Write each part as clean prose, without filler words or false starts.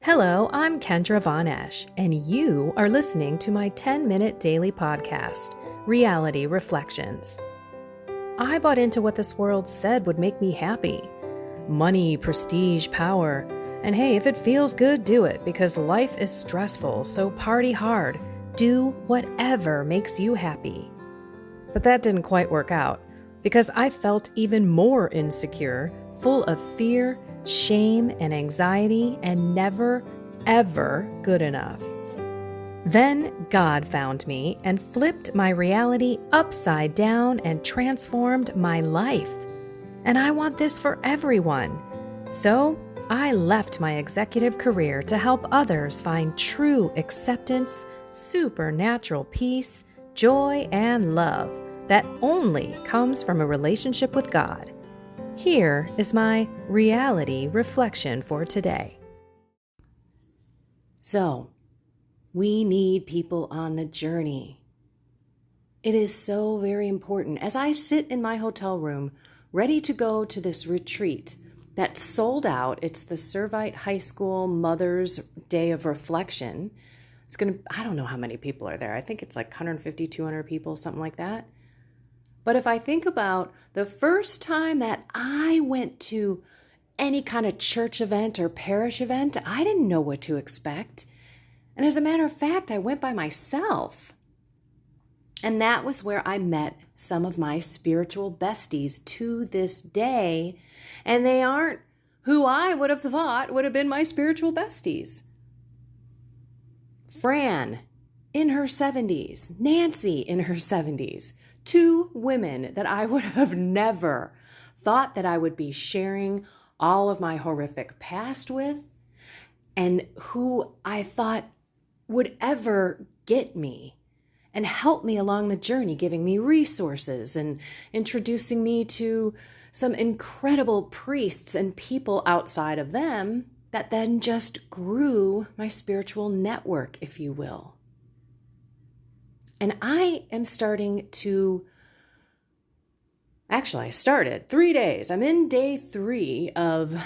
Hello, I'm Kendra Von Esch, and you are listening to my 10-minute daily podcast, Reality Reflections. I bought into what this world said would make me happy. Money, prestige, power. And hey, if it feels good, do it, because life is stressful, so party hard. Do whatever makes you happy. But that didn't quite work out, because I felt even more insecure, full of fear, shame, and anxiety, and never, ever good enough. Then God found me and flipped my reality upside down and transformed my life. And I want this for everyone. So I left my executive career to help others find true acceptance, supernatural peace, joy, and love that only comes from a relationship with God. Here is my reality reflection for today. So, we need people on the journey. It is so very important. As I sit in my hotel room, ready to go to this retreat that's sold out, it's the Servite High School Mother's Day of Reflection. I don't know how many people are there. I think it's like 150, 200 people, something like that. But if I think about the first time that I went to any kind of church event or parish event, I didn't know what to expect. And as a matter of fact, I went by myself. And that was where I met some of my spiritual besties to this day. And they aren't who I would have thought would have been my spiritual besties. Fran, in her 70s, Nancy in her 70s. Two women that I would have never thought that I would be sharing all of my horrific past with, and who I thought would ever get me and help me along the journey, giving me resources and introducing me to some incredible priests and people outside of them that then just grew my spiritual network, if you will. And I am starting to, I started 3 days. I'm in day 3 of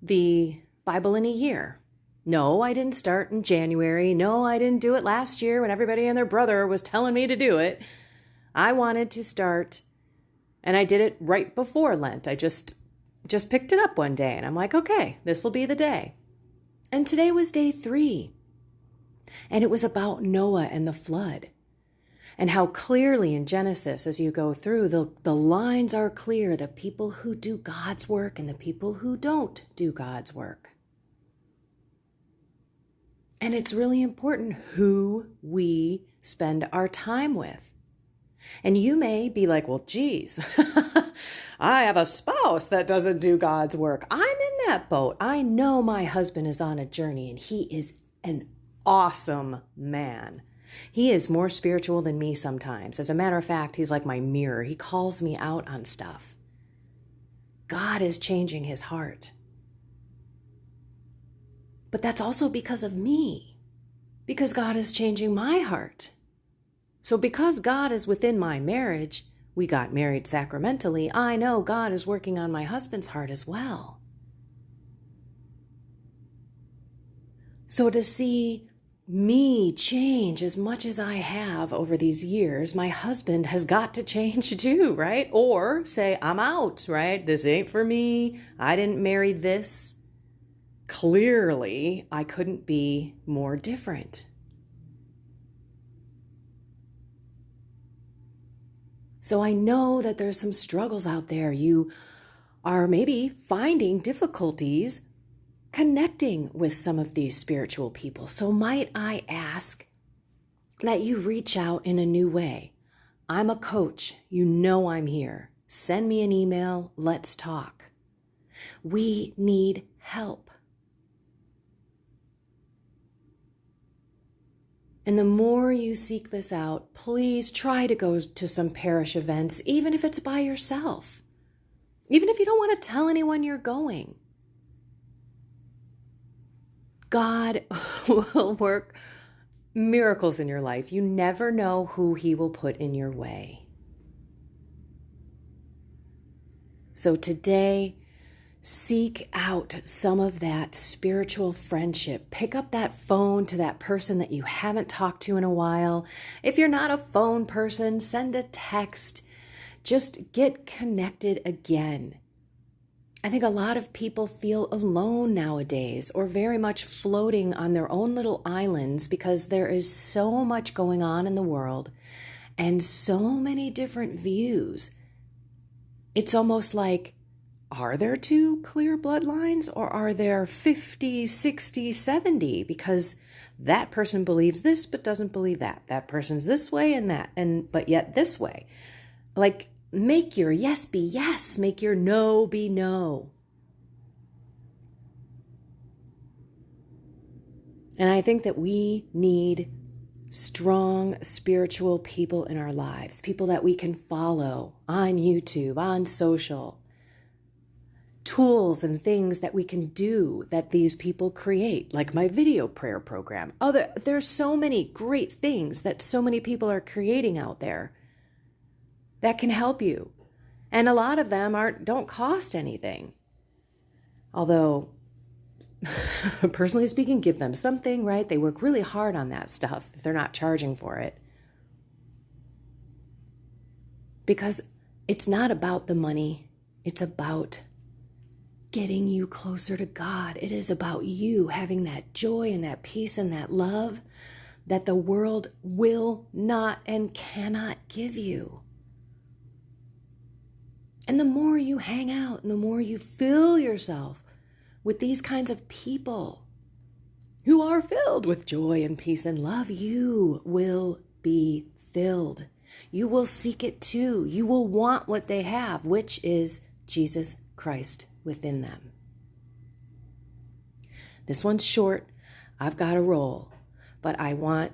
the Bible in a year. No, I didn't start in January. No, I didn't do it last year when everybody and their brother was telling me to do it. I wanted to start, and I did it right before Lent. I just picked it up one day, and I'm like, okay, this will be the day. And today was day 3. And it was about Noah and the flood. And how clearly in Genesis, as you go through, the lines are clear, the people who do God's work and the people who don't do God's work. And it's really important who we spend our time with. And you may be like, well, geez, I have a spouse that doesn't do God's work. I'm in that boat. I know my husband is on a journey, and he is an awesome man. He is more spiritual than me sometimes. As a matter of fact, he's like my mirror. He calls me out on stuff. God is changing his heart. But that's also because of me, because God is changing my heart. So because God is within my marriage, we got married sacramentally, I know God is working on my husband's heart as well. So to see me change as much as I have over these years, my husband has got to change too, right? Or say, I'm out, right? This ain't for me. I didn't marry this. Clearly, I couldn't be more different. So I know that there's some struggles out there. You are maybe finding difficulties connecting with some of these spiritual people. So might I ask that you reach out in a new way? I'm a coach. You know I'm here. Send me an email. Let's talk. We need help. And the more you seek this out, please try to go to some parish events, even if it's by yourself. Even if you don't want to tell anyone you're going. God will work miracles in your life. You never know who he will put in your way. So today, Seek out some of that spiritual friendship. Pick up that phone to that person that you haven't talked to in a while. If you're not a phone person, send a text. Just get connected again. I think a lot of people feel alone nowadays, or very much floating on their own little islands, because there is so much going on in the world and so many different views. It's almost like, are there two clear bloodlines, or are there 50, 60, 70? Because that person believes this but doesn't believe that. That person's this way and that, but yet this way. Like, make your yes be yes, make your no be no. And I think that we need strong spiritual people in our lives, people that we can follow on YouTube, on social, tools and things that we can do that these people create, like my video prayer program. There's so many great things that so many people are creating out there that can help you. And a lot of them don't cost anything. Although, personally speaking, give them something, right? They work really hard on that stuff if they're not charging for it. Because it's not about the money. It's about getting you closer to God. It is about you having that joy and that peace and that love that the world will not and cannot give you. And the more you hang out and the more you fill yourself with these kinds of people who are filled with joy and peace and love, you will be filled. You will seek it too. You will want what they have, which is Jesus Christ within them. This one's short. I've got to roll. But I want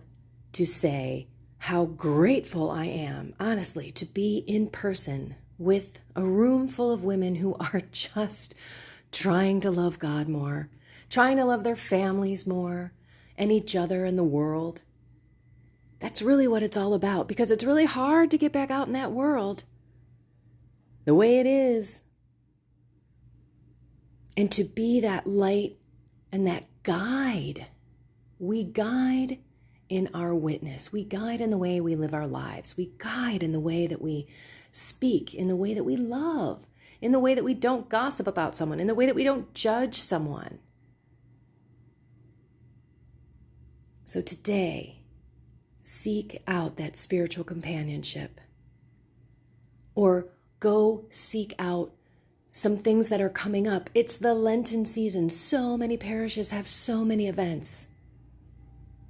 to say how grateful I am, honestly, to be in person with a room full of women who are just trying to love God more, trying to love their families more, and each other and the world. That's really what it's all about, because it's really hard to get back out in that world the way it is. And to be that light and that guide. We guide in our witness. We guide in the way we live our lives. We guide in the way that we speak, in the way that we love, in the way that we don't gossip about someone, in the way that we don't judge someone. So today, seek out that spiritual companionship, or go seek out some things that are coming up. It's the Lenten season. So many parishes have so many events.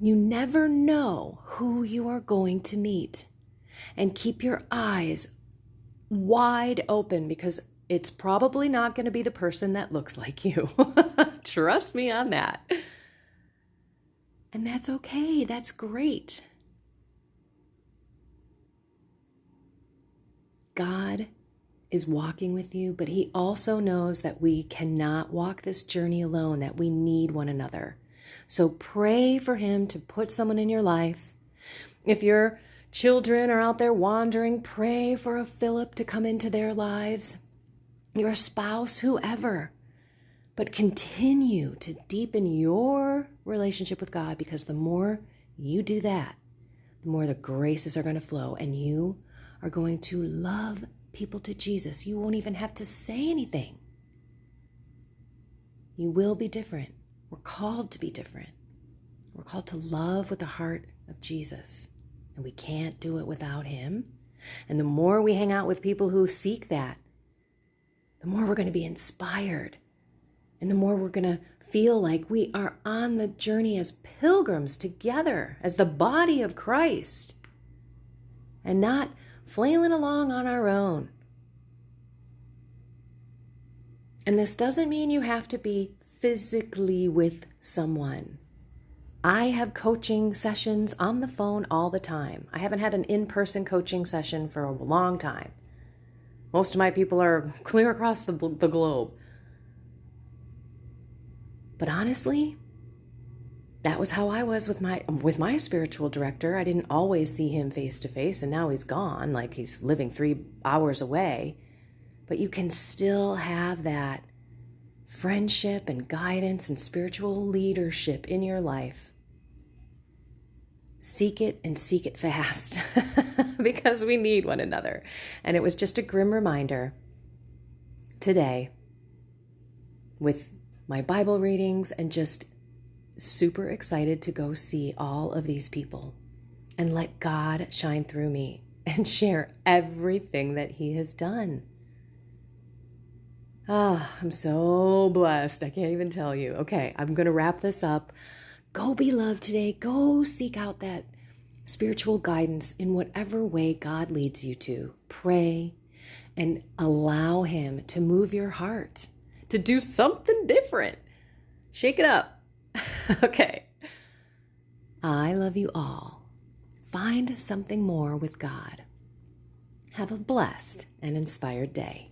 You never know who you are going to meet. And keep your eyes wide open, because it's probably not going to be the person that looks like you. Trust me on that. And that's okay. That's great. God is walking with you, but he also knows that we cannot walk this journey alone, that we need one another. So pray for him to put someone in your life. If your children are out there wandering, pray for a Philip to come into their lives. Your spouse, whoever. But continue to deepen your relationship with God, because the more you do that, the more the graces are going to flow, and you are going to love people to Jesus. You won't even have to say anything. You will be different. We're called to be different. We're called to love with the heart of Jesus, and we can't do it without him. And the more we hang out with people who seek that, the more we're going to be inspired, and the more we're going to feel like we are on the journey as pilgrims together, as the body of Christ, and not flailing along on our own. And this doesn't mean you have to be physically with someone. I have coaching sessions on the phone all the time. I haven't had an in-person coaching session for a long time. Most of my people are clear across the globe. But honestly, that was how I was with my spiritual director. I didn't always see him face to face, and now he's gone, like he's living 3 hours away. But you can still have that friendship and guidance and spiritual leadership in your life, seek it and seek it fast because we need one another. And it was just a grim reminder today with my Bible readings and just super excited to go see all of these people and let God shine through me and share everything that He has done. I'm so blessed. I can't even tell you. Okay, I'm going to wrap this up. Go be loved today. Go seek out that spiritual guidance in whatever way God leads you to. Pray and allow Him to move your heart, to do something different. Shake it up. Okay. I love you all. Find something more with God. Have a blessed and inspired day.